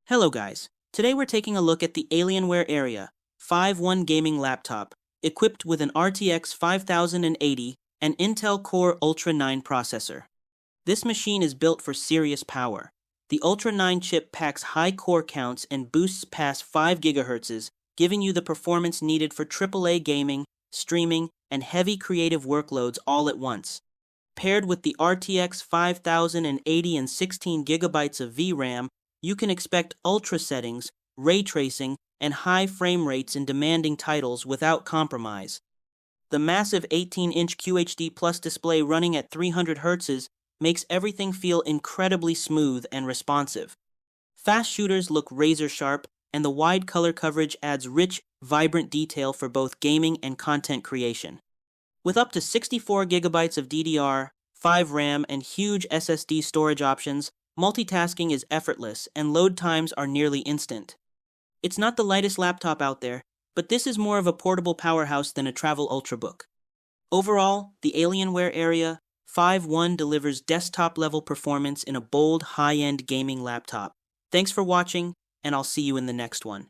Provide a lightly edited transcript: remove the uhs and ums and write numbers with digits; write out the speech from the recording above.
Hello guys, today we're taking a look at the Alienware Area-51 Gaming Laptop, equipped with an RTX 5080 and Intel Core Ultra 9 processor. This machine is built for serious power. The Ultra 9 chip packs high core counts and boosts past 5 GHz, giving you the performance needed for AAA gaming, streaming, and heavy creative workloads all at once. Paired with the RTX 5080 and 16 GB of VRAM, you can expect ultra settings, ray tracing, and high frame rates in demanding titles without compromise. The massive 18-inch QHD Plus display running at 300 Hz makes everything feel incredibly smooth and responsive. Fast shooters look razor sharp, and the wide color coverage adds rich, vibrant detail for both gaming and content creation. With up to 64 GB of DDR5 RAM and huge SSD storage options, multitasking is effortless and load times are nearly instant. It's not the lightest laptop out there, but this is more of a portable powerhouse than a travel ultrabook. Overall, the Alienware Area-51 delivers desktop-level performance in a bold, high-end gaming laptop. Thanks for watching, and I'll see you in the next one.